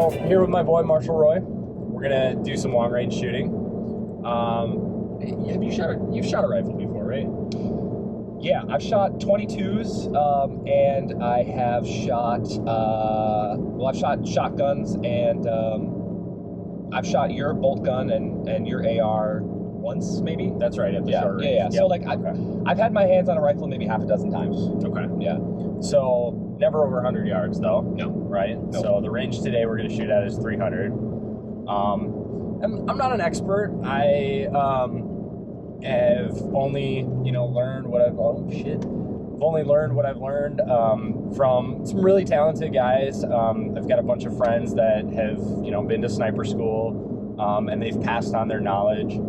So here with my boy Marshall Roy, we're gonna do some long range shooting. You've shot a rifle before, right? Yeah, I've shot 22s, and I have shot I've shot shotguns, and I've shot your bolt gun and your AR once, maybe. That's right, at the short range. Yeah. So like I've had my hands on a rifle maybe half a dozen times. Okay. Yeah. So never over 100 yards though. No. Right? No. So the range today we're gonna shoot at is 300. I'm not an expert. I have only, learned what I've learned from some really talented guys. I've got a bunch of friends that have, been to sniper school, and they've passed on their knowledge.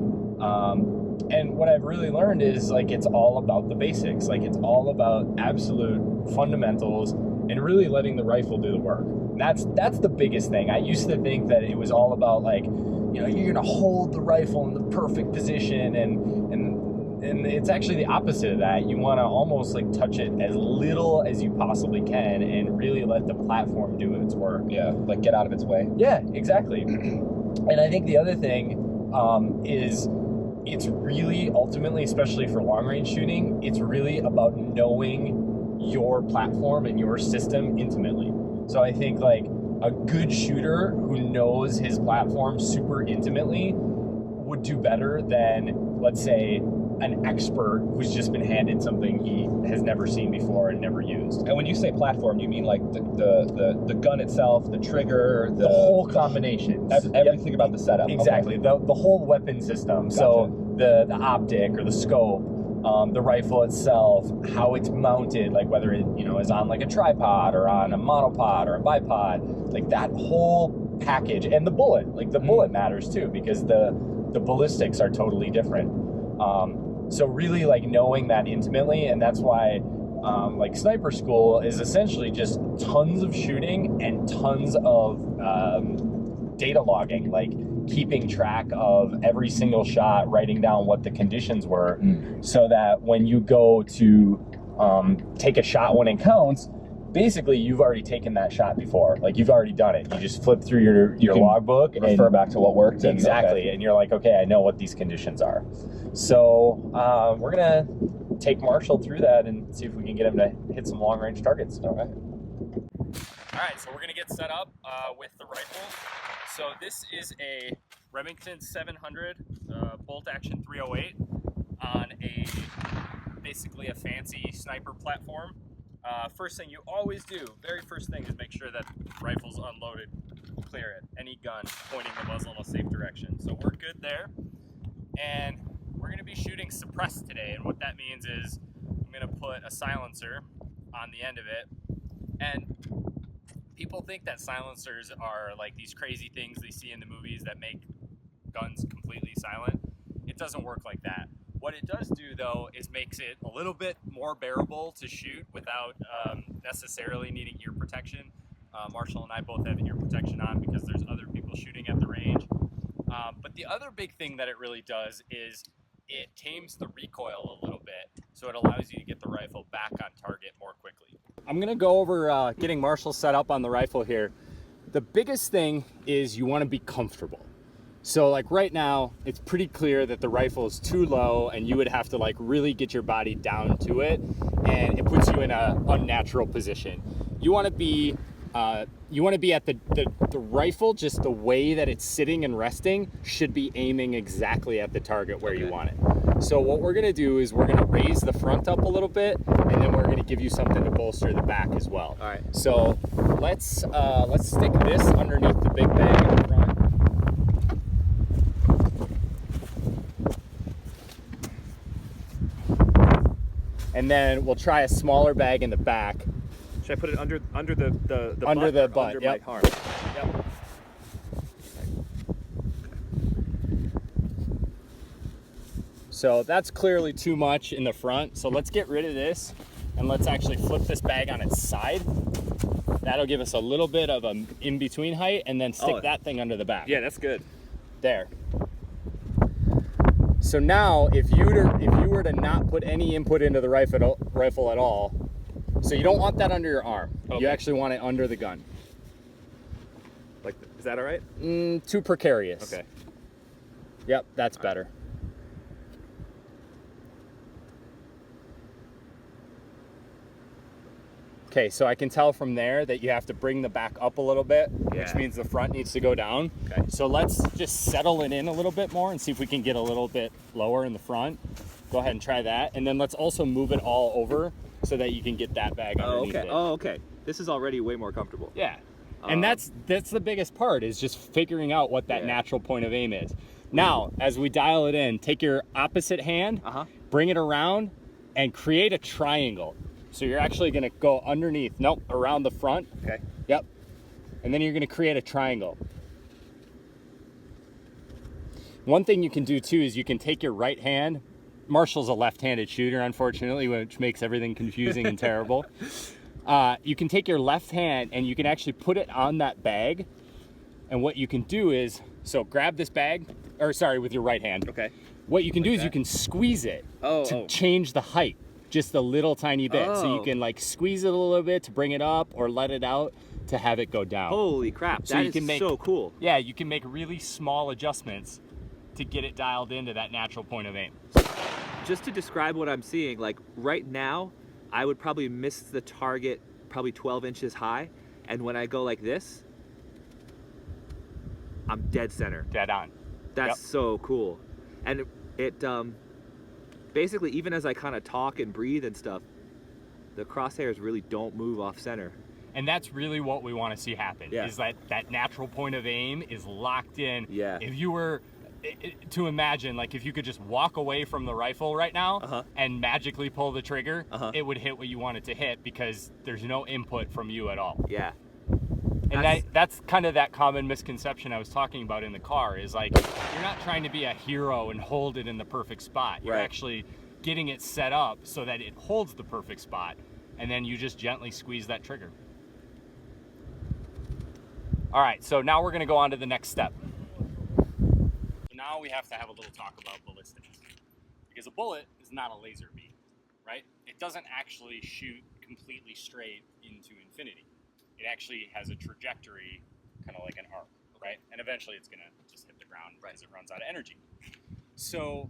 And what I've really learned is like it's all about the basics. Like it's all about absolute fundamentals and really letting the rifle do the work. That's the biggest thing. I used to think that it was all about like, you're gonna hold the rifle in the perfect position, and it's actually the opposite of that. You want to almost like touch it as little as you possibly can and really let the platform do its work. Yeah, like get out of its way. Yeah, exactly. And I think the other thing is it's really ultimately, especially for long range shooting, it's really about knowing your platform and your system intimately. So I think like a good shooter who knows his platform super intimately would do better than, let's say, an expert who's just been handed something he has never seen before and never used. And when you say platform, you mean like the gun itself, the trigger, the whole combination, everything about the setup. Exactly, okay. The whole weapon system. Gotcha. So the optic or the scope, the rifle itself, how it's mounted, like whether it is on like a tripod or on a monopod or a bipod, like that whole package, and the bullet, like the bullet matters too because the ballistics are totally different. So really like knowing that intimately, and that's why like sniper school is essentially just tons of shooting and tons of data logging, like keeping track of every single shot, writing down what the conditions were, so that when you go to take a shot when it counts, basically you've already taken that shot before. Like you've already done it. You just flip through your logbook and refer back to what worked. Exactly. And you're like, okay, I know what these conditions are. So we're gonna take Marshall through that and see if we can get him to hit some long range targets. All right, so we're gonna get set up with the rifle. So this is a Remington 700 bolt action 308 on basically a fancy sniper platform. First thing you always do, very first thing, is make sure that the rifle's unloaded, clear it, any gun pointing the muzzle in a safe direction. So we're good there. And we're gonna be shooting suppressed today. And what that means is I'm gonna put a silencer on the end of it. And people think that silencers are like these crazy things they see in the movies that make guns completely silent. It doesn't work like that. What it does do, though, is makes it a little bit more bearable to shoot without necessarily needing ear protection. Marshall and I both have ear protection on because there's other people shooting at the range. But the other big thing that it really does is it tames the recoil a little bit, so it allows you to get the rifle back on target more quickly. I'm gonna go over getting Marshall set up on the rifle here. The biggest thing is you want to be comfortable. So like right now, it's pretty clear that the rifle is too low and you would have to like really get your body down to it, and it puts you in a unnatural position. You want to be at the rifle, just the way that it's sitting and resting should be aiming exactly at the target where you want it. So what we're gonna do is we're gonna raise the front up a little bit, and then we're gonna give you something to bolster the back as well. All right. So let's stick this underneath the big bag in the front. And then we'll try a smaller bag in the back. Should I put it under the Under butt, the or butt, under yep. my arm? Yep. So that's clearly too much in the front. So let's get rid of this and let's actually flip this bag on its side. That'll give us a little bit of an in-between height, and then stick that thing under the back. Yeah, that's good. There. So now, if you were to not put any input into the rifle at all, so you don't want that under your arm. Okay. You actually want it under the gun. Like this. that all right? Too precarious. Okay. Yep, that's better. Okay, so I can tell from there that you have to bring the back up a little bit, which Yeah. means the front needs to go down. Okay. So let's just settle it in a little bit more and see if we can get a little bit lower in the front. Go ahead and try that. And then let's also move it all over so that you can get that bag underneath it. Oh, okay. This is already way more comfortable. Yeah. And that's the biggest part, is just figuring out what that natural point of aim is. Now, as we dial it in, take your opposite hand, bring it around, and create a triangle. So you're actually gonna go underneath, around the front. Okay. Yep. And then you're gonna create a triangle. One thing you can do too is you can take your right hand. Marshall's a left-handed shooter, unfortunately, which makes everything confusing and terrible. You can take your left hand and you can actually put it on that bag. And what you can do is, so grab this bag, with your right hand. Okay. What you can do is you can squeeze it to change the height, just a little tiny bit. So you can like squeeze it a little bit to bring it up or let it out to have it go down. Holy crap, that is so cool. Yeah, you can make really small adjustments to get it dialed into that natural point of aim. Just to describe what I'm seeing, like right now, I would probably miss the target probably 12 inches high. And when I go like this, I'm dead center. Dead on. That's so cool. And it basically, even as I kind of talk and breathe and stuff, the crosshairs really don't move off center. And that's really what we want to see happen, is that natural point of aim is locked in. Yeah. If you were to imagine, like if you could just walk away from the rifle right now and magically pull the trigger, it would hit what you want it to hit because there's no input from you at all. Yeah. And that's kind of that common misconception I was talking about in the car, is like, you're not trying to be a hero and hold it in the perfect spot. You're actually getting it set up so that it holds the perfect spot, and then you just gently squeeze that trigger. All right, so now we're gonna go on to the next step. So now we have to have a little talk about ballistics, because a bullet is not a laser beam, right? It doesn't actually shoot completely straight into infinity. It actually has a trajectory, kind of like an arc, right? And eventually it's gonna just hit the ground as it runs out of energy. So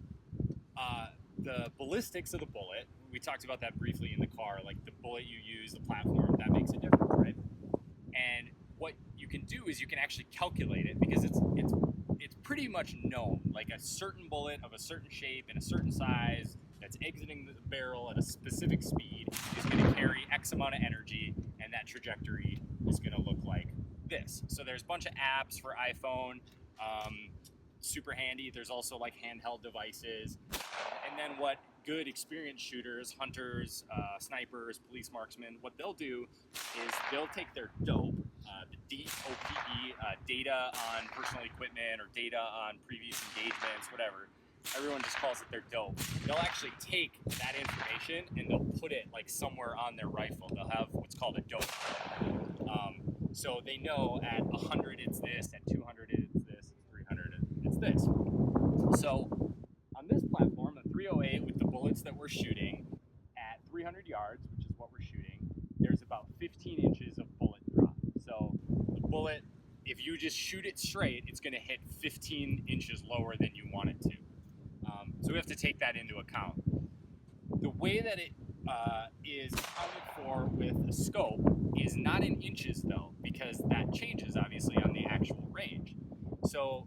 the ballistics of the bullet, we talked about that briefly in the car, like the bullet you use, the platform, that makes a difference, right? And what you can do is you can actually calculate it, because it's pretty much known, like a certain bullet of a certain shape and a certain size that's exiting the barrel at a specific speed is going to carry X amount of energy, and that trajectory is going to look like this. So there's a bunch of apps for iPhone, super handy. There's also like handheld devices. And then what good experienced shooters, hunters, snipers, police marksmen, what they'll do is they'll take their DOPE, the DOPE, data on personal equipment or data on previous engagements, whatever. Everyone just calls it their dope. They'll actually take that information and they'll put it like somewhere on their rifle. They'll have what's called a dope. So they know at 100 it's this, at 200 it's this, at 300 it's this. So on this platform, a 308 with the bullets that we're shooting at 300 yards, which is what we're shooting, there's about 15 inches of bullet drop. So the bullet, if you just shoot it straight, it's going to hit 15 inches lower than you want it to. So we have to take that into account. The way that it is accounted for with a scope is not in inches though, because that changes obviously on the actual range. So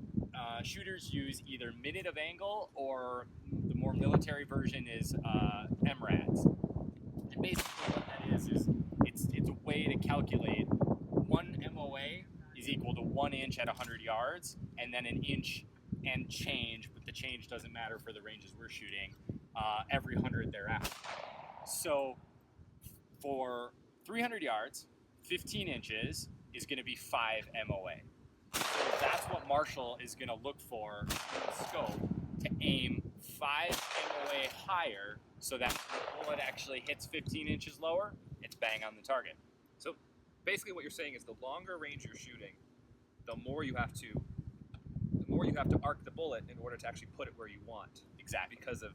shooters use either minute of angle, or the more military version is MRADs. And basically what that is it's a way to calculate 1 MOA is equal to 1 inch at 100 yards, and then an inch and change, but the change doesn't matter for the ranges we're shooting, every 100 thereafter. So for 300 yards, 15 inches is going to be 5 MOA. So that's what Marshall is going to look for in the scope, to aim 5 MOA higher, so that when the bullet actually hits 15 inches lower, it's bang on the target. So basically what you're saying is the longer range you're shooting, the more you have to arc the bullet in order to actually put it where you want. Exactly. Because of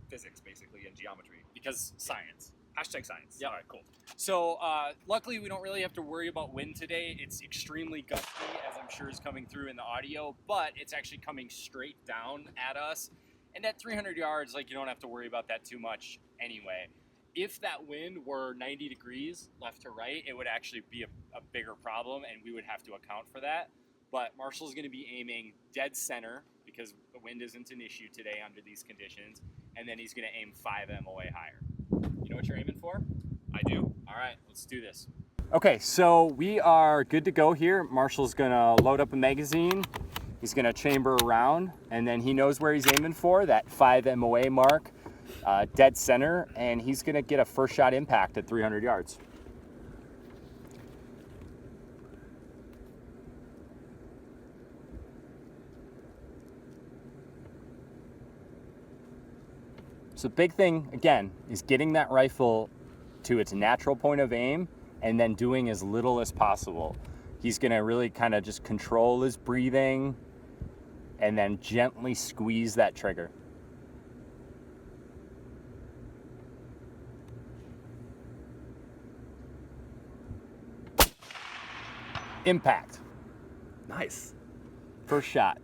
physics, basically, and geometry. Because science. Hashtag science. Yep. All right, cool. So luckily we don't really have to worry about wind today. It's extremely gusty, as I'm capture is coming through in the audio, but it's actually coming straight down at us. And at 300 yards, like, you don't have to worry about that too much anyway. If that wind were 90 degrees left to right, it would actually be a bigger problem, and we would have to account for that. But Marshall's going to be aiming dead center because the wind isn't an issue today under these conditions, and then he's going to aim 5 MOA higher. You know what you're aiming for? I do. All right, let's do this. Okay, so we are good to go here. Marshall's gonna load up a magazine. He's gonna chamber around, and then he knows where he's aiming for, that 5 MOA mark, dead center, and he's gonna get a first shot impact at 300 yards. So the big thing, again, is getting that rifle to its natural point of aim and then doing as little as possible. He's gonna really kind of just control his breathing and then gently squeeze that trigger. Impact. Nice. First shot.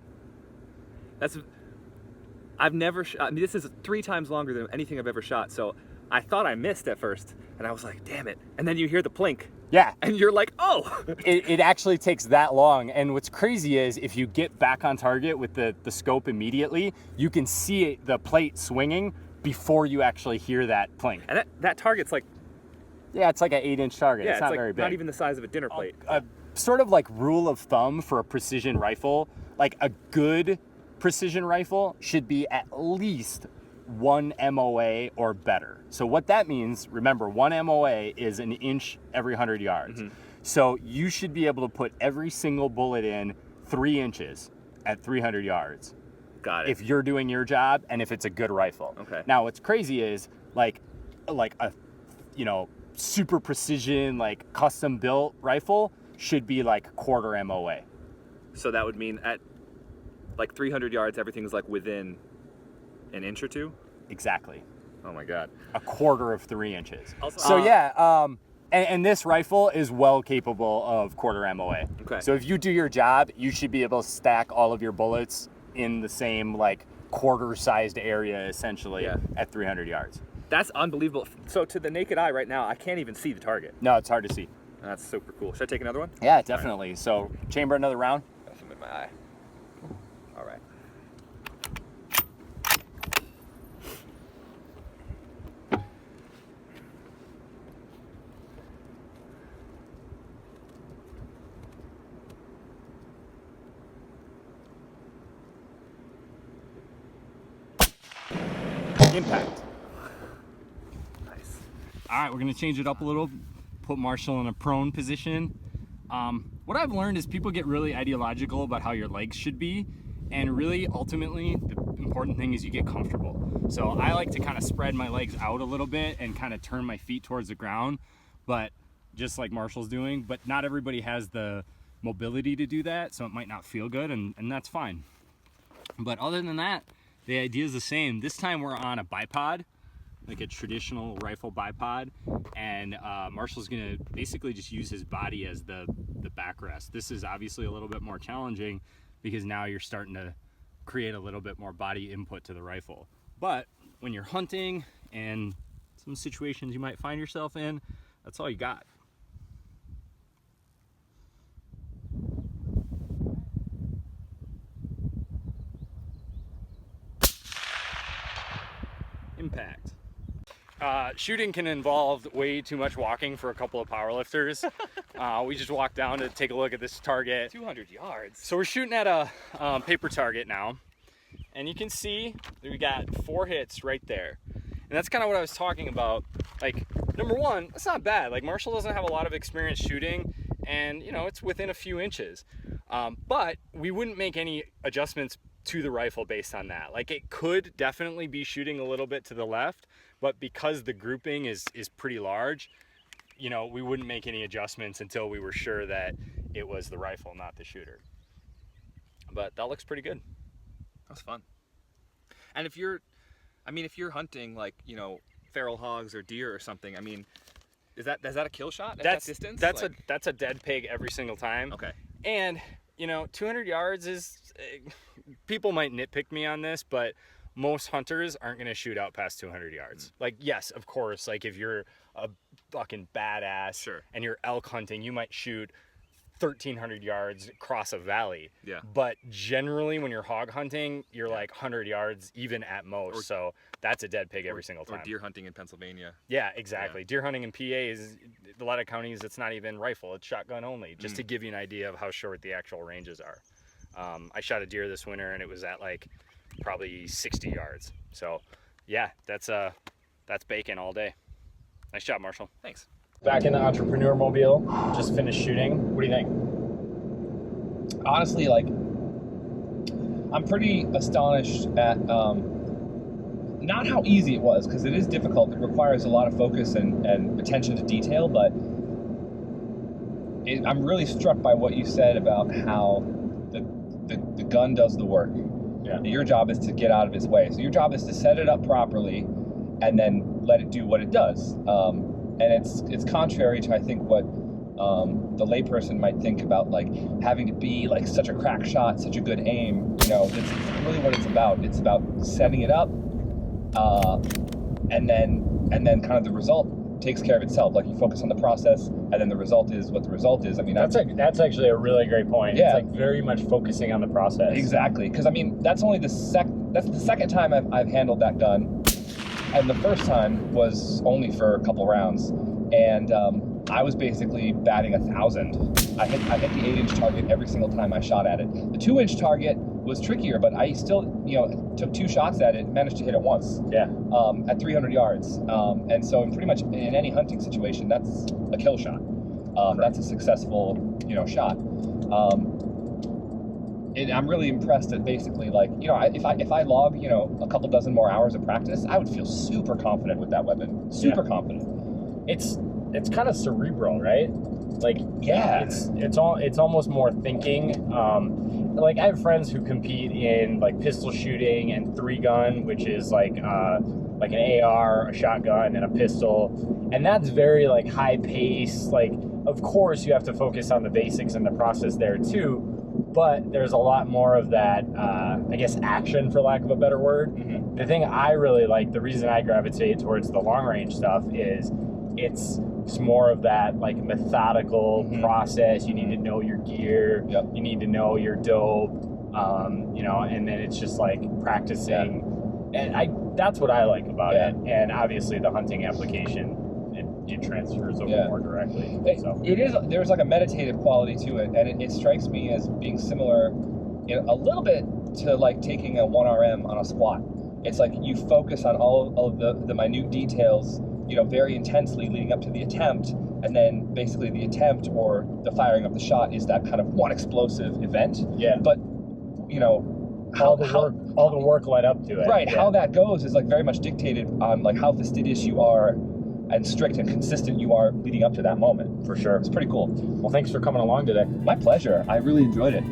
I've never shot, I mean, this is 3 times longer than anything I've ever shot, so I thought I missed at first, and I was like, damn it. And then you hear the plink. Yeah. And you're like, oh! It actually takes that long. And what's crazy is if you get back on target with the scope immediately, you can see the plate swinging before you actually hear that plink. And that target's like, Yeah, it's like an 8-inch target. yeah, It's not like very big. not even the size of a dinner plate. A sort of like rule of thumb for a precision rifle, like a good precision rifle should be at least 1 MOA or better. So what that means, remember, 1 MOA is an inch every 100 yards. Mm-hmm. So you should be able to put every single bullet in 3 inches at 300 yards. Got it. If you're doing your job and if it's a good rifle. Okay. Now what's crazy is like a super precision, like custom built rifle should be like 1/4 MOA. So that would mean at like 300 yards, everything's like within an inch or 2? Exactly. Oh my God. 1/4 of 3 inches. Also, So yeah, and this rifle is well capable of 1/4 MOA. Okay. So if you do your job, you should be able to stack all of your bullets in the same like quarter-sized area essentially Yeah. at 300 yards. That's unbelievable. So to the naked eye right now, I can't even see the target. No, it's hard to see. That's super cool. Should I take another one? Yeah, definitely. So chamber another round. Got some in my eye. All right. Impact. Nice. All right, we're gonna change it up a little, put Marshall in a prone position. What I've learned is people get really ideological about how your legs should be, and really ultimately the important thing is you get comfortable. So I like to kind of spread my legs out a little bit and kind of turn my feet towards the ground, but just like Marshall's doing, but not everybody has the mobility to do that, so it might not feel good, and that's fine. But other than that, the idea is the same. This time we're on a bipod, like a traditional rifle bipod, and Marshall's gonna basically just use his body as the backrest. This is obviously a little bit more challenging because now you're starting to create a little bit more body input to the rifle. But when you're hunting and some situations you might find yourself in, that's all you got. Impact. Shooting can involve way too much walking for a couple of powerlifters. We just walked down to take a look at this target. 200 yards. So we're shooting at a paper target now, and you can see that we got 4 hits right there. And that's kind of what I was talking about. Like, number one, that's not bad. Like, Marshall doesn't have a lot of experience shooting, and you know, it's within a few inches. But we wouldn't make any adjustments to the rifle based on that. Like, it could definitely be shooting a little bit to the left, but because the grouping is pretty large, you know, we wouldn't make any adjustments until we were sure that it was the rifle, not the shooter. But that looks pretty good. That's fun. And if you're hunting, like, you know, feral hogs or deer or something, I mean, is that a kill shot at that distance? That's a dead pig every single time. Okay. And 200 yards is, people might nitpick me on this, but most hunters aren't going to shoot out past 200 yards. Like, yes, of course, like if you're a fucking badass and you're elk hunting, you might shoot 1,300 yards across a valley. Yeah. But generally, when you're hog hunting, you're like 100 yards even at most. So that's a dead pig every single time. Or deer hunting in Pennsylvania. Yeah, exactly. Yeah. Deer hunting in PA is, a lot of counties, it's not even rifle, it's shotgun only, just to give you an idea of how short the actual ranges are. I shot a deer this winter and it was at like probably 60 yards. So yeah, that's bacon all day. Nice job, Marshall. Thanks. Back in the entrepreneur mobile, just finished shooting. What do you think? Honestly, like, I'm pretty astonished at not how easy it was, because it is difficult. It requires a lot of focus and attention to detail, but I'm really struck by what you said about how the gun does the work. Yeah. Your job is to get out of its way. So your job is to set it up properly and then let it do what it does. And it's contrary to, I think, what the layperson might think about, like having to be like such a crack shot, such a good aim. It's really what it's about. It's about setting it up, and then kind of the result takes care of itself. Like, you focus on the process, and then the result is what the result is. I mean, that's actually a really great point. Yeah. It's like very much focusing on the process. Exactly, because I mean, that's the second time I've handled that gun. And the first time was only for a couple rounds, and I was basically batting 1,000. I hit the 8-inch target every single time I shot at it. The 2-inch target was trickier, but I still, took 2 shots at it and managed to hit it once. Yeah. At 300 yards. And so, pretty much in any hunting situation, that's a kill shot. That's a successful, shot. I'm really impressed that basically, like, if I log, a couple dozen more hours of practice, I would feel super confident with that weapon. Super confident. It's kind of cerebral, right? Like, yeah, it's almost more thinking. Like, I have friends who compete in like pistol shooting and 3-gun, which is like an AR, a shotgun, and a pistol, and that's very like high pace. Like, of course, you have to focus on the basics and the process there too. But there's a lot more of that, I guess, action, for lack of a better word. Mm-hmm. The thing I really like, the reason I gravitate towards the long range stuff is it's more of that like methodical process. You need to know your gear. Yep. You need to know your dope. And then it's just like practicing. Yeah. And that's what I like about it. And obviously the hunting application, it transfers over more directly. There's like a meditative quality to it, and it strikes me as being similar a little bit to like taking a 1RM on a squat. It's like you focus on all of the minute details, very intensely leading up to the attempt, and then basically the attempt or the firing of the shot is that kind of one explosive event. Yeah. But all the work led up to it. Right. Yeah. How that goes is like very much dictated on like how fastidious you are and strict and consistent you are leading up to that moment. For sure. It's pretty cool. Well, thanks for coming along today. My pleasure. I really enjoyed it.